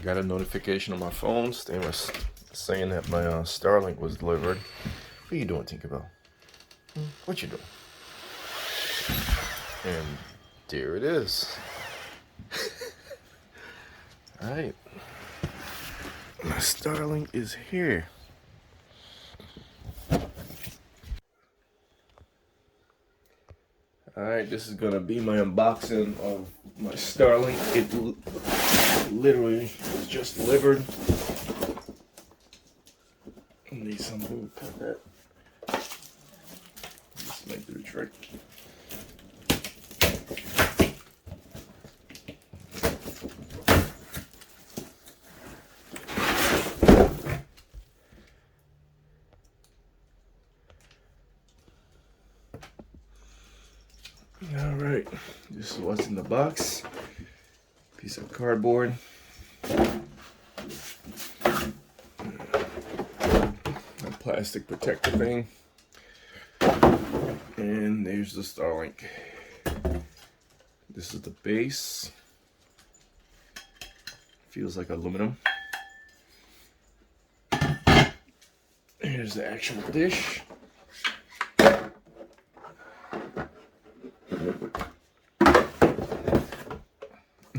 got a notification on my phone saying that my Starlink was delivered. What are you doing, Tinkerbell? What you doing? And there it is. Alright. My Starlink is here. Alright, this is gonna be my unboxing of my Starlink. It literally was just delivered. I need some glue to cut that. This might do the trick. Alright, this is what's in the box. Piece of cardboard. A plastic protector thing. And there's the Starlink. This is the base. Feels like aluminum. Here's the actual dish.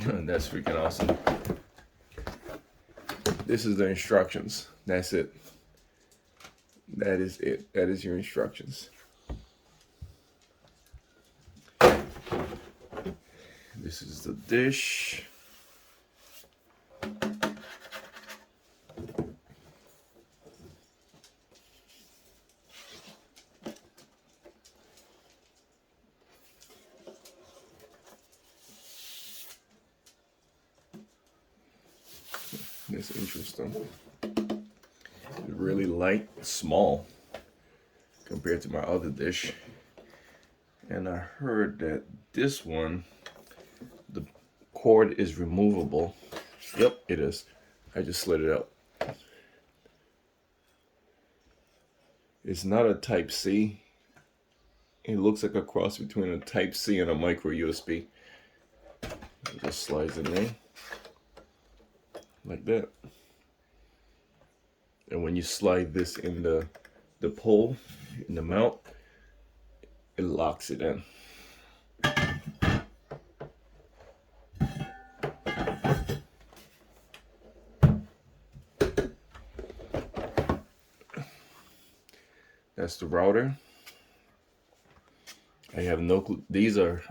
That's freaking awesome. This is the instructions. That's it. That is it. That is your instructions. This is the dish. That's interesting. It's really light, small compared to my other dish. And I heard that this one, the cord is removable. Yep, it is. I just slid it out. It's not a Type C. It looks like a cross between a Type C and a micro USB. It just slides in there. Like that. And when you slide this in the pole, in the mount, it locks it in. That's the router. I have no clue. These are,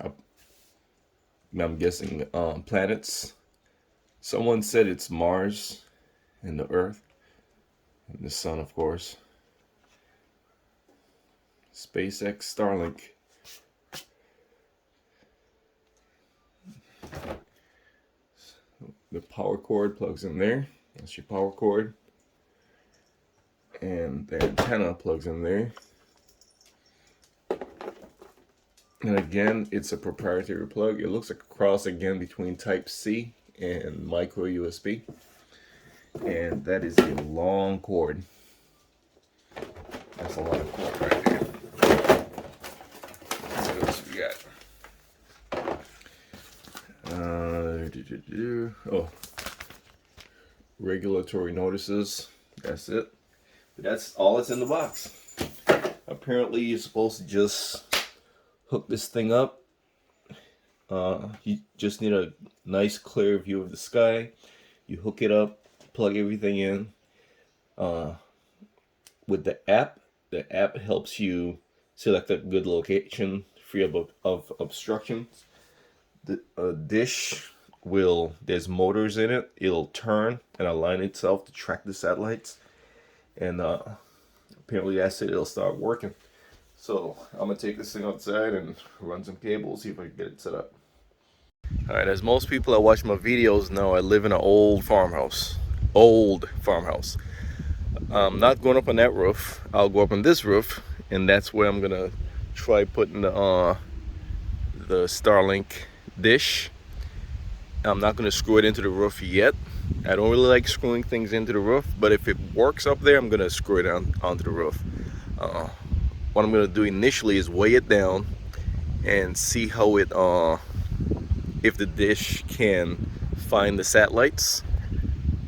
I'm guessing, planets. Someone said it's Mars and the Earth and the Sun, of course. SpaceX Starlink. The power cord plugs in there. That's your power cord. And the antenna plugs in there. And again, it's a proprietary plug. It looks like a cross again between Type C and micro USB. And that is a long cord. That's a lot of cord right there. What else we got? Oh, regulatory notices. That's it. That's all that's in the box. Apparently you're supposed to just hook this thing up. You just need a nice clear view of the sky. You hook it up, plug everything in. With the app helps you select a good location free of obstructions. The dish there's motors in it. It'll turn and align itself to track the satellites. And apparently that's it. It'll start working. So I'm gonna take this thing outside and run some cables, see if I can get it set up. Alright, as most people that watch my videos know, I live in an old farmhouse. I'm not going up on that roof. I'll go up on this roof, and that's where I'm gonna try putting the Starlink dish. I'm not gonna screw it into the roof yet. I don't really like screwing things into the roof, but if it works up there, I'm gonna screw it onto the roof. What I'm gonna do initially is weigh it down and see how if the dish can find the satellites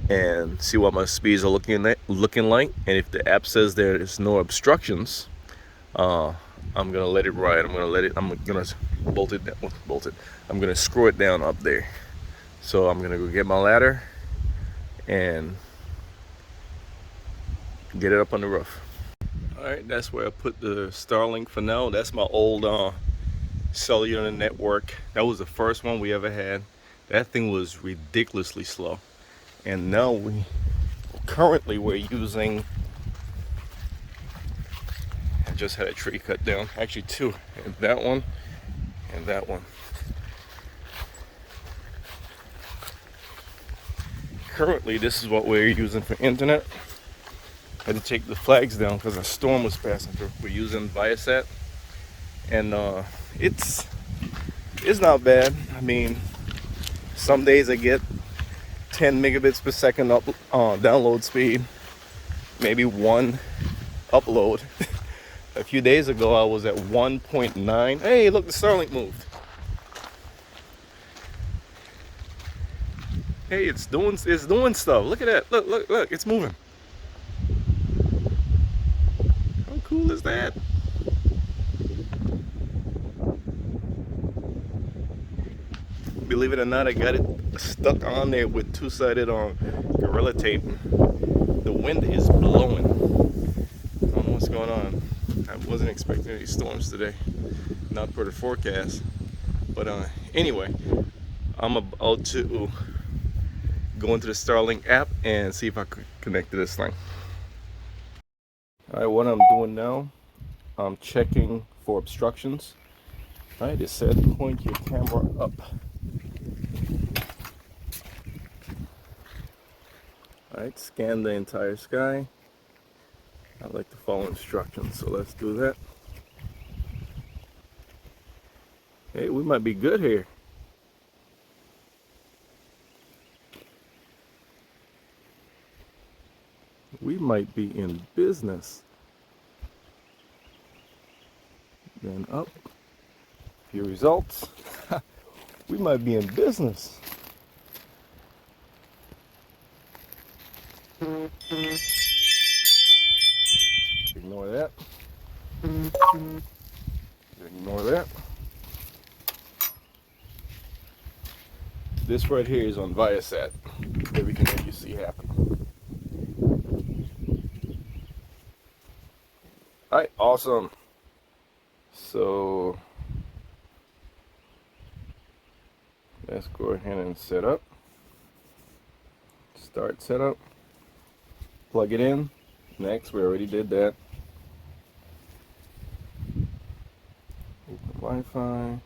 and see what my speeds are looking like. And if the app says there is no obstructions, I'm gonna let it ride. I'm gonna bolt it down. I'm gonna screw it down up there. So I'm gonna go get my ladder and get it up on the roof. All right, that's where I put the Starlink FINALLY. That's my old cellular network. That was the first one we ever had. That thing was ridiculously slow. And now we're using, I just had a tree cut down, actually two, and that one and that one. Currently this is what we're using for internet. I had to take the flags down because a storm was passing through. We're using Viasat, and it's not bad. I mean, some days I get 10 megabits per second up download speed, maybe one upload. A few days ago I was at 1.9. Hey, look, the Starlink moved. Hey, it's doing stuff. Look at that. Look, it's moving. How cool is that? Believe it or not, I got it stuck on there with two-sided Gorilla tape. The wind is blowing. I don't know what's going on. I wasn't expecting any storms today, not per the forecast. But anyway, I'm about to go into the Starlink app and see if I could connect to this thing. All right, what I'm doing now, I'm checking for obstructions. All right, it said point your camera up. All right, scan the entire sky. I like to follow instructions, so let's do that. Hey, we might be good here. We might be in business. Then up. Few results. We might be in business. Ignore that. Ignore that. This right here is on Viasat. Everything that you see happen. Alright, awesome. So let's go ahead and set up. Start setup. Plug it in. Next, we already did that. Open Wi-Fi.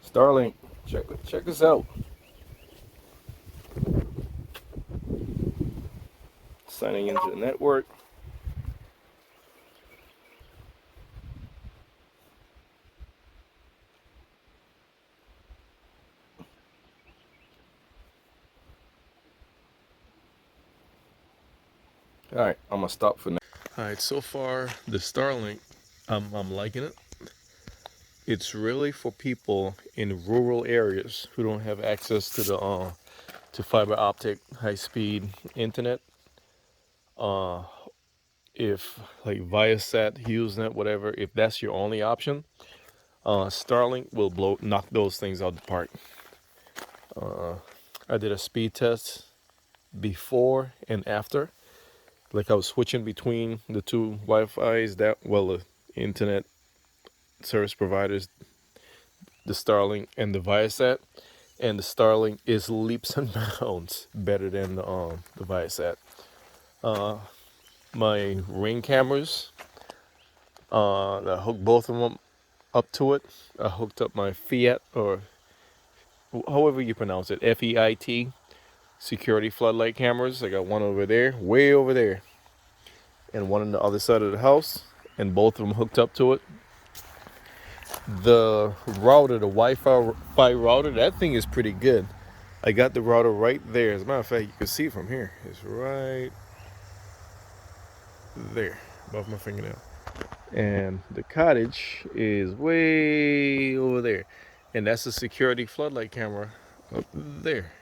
Starlink, check this out. Signing into the network. All right, I'm gonna stop for now. All right, so far the Starlink, I'm liking it. It's really for people in rural areas who don't have access to the to fiber optic high-speed internet. If like Viasat, HughesNet, whatever, if that's your only option, Starlink will knock those things out the park. I did a speed test before and after. Like I was switching between the two Wi-Fi's, the internet service providers, the Starlink and the Viasat, and the Starlink is leaps and bounds better than the Viasat. My Ring cameras, I hooked both of them up to it. I hooked up my Fiat, or however you pronounce it, FEIT, security floodlight cameras. I got one over there, way over there, and one on the other side of the house, and both of them hooked up to it. The router, the Wi-Fi router, that thing is pretty good. I got the router right there. As a matter of fact, you can see from here. It's right there, above my fingernail. And the cottage is way over there. And that's a security floodlight camera up there,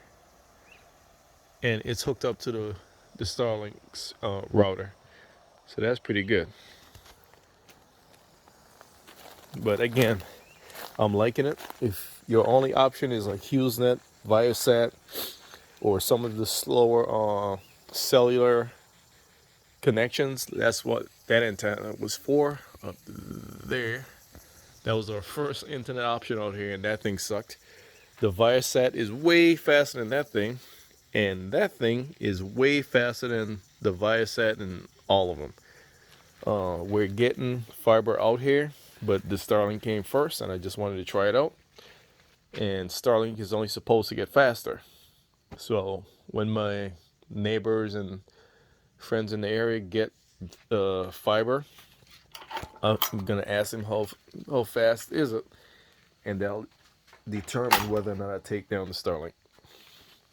and it's hooked up to the Starlink's router, so that's pretty good. But again, I'm liking it. If your only option is like HughesNet, Viasat, or some of the slower cellular connections, that's what that antenna was for up there. That was our first internet option out here, and that thing sucked. The Viasat is way faster than that thing, and that thing is way faster than the Viasat and all of them. We're getting fiber out here, but the Starlink came first, and I just wanted to try it out. And Starlink is only supposed to get faster. So when my neighbors and friends in the area get fiber, I'm gonna ask them how fast is it, and they'll determine whether or not I take down the Starlink.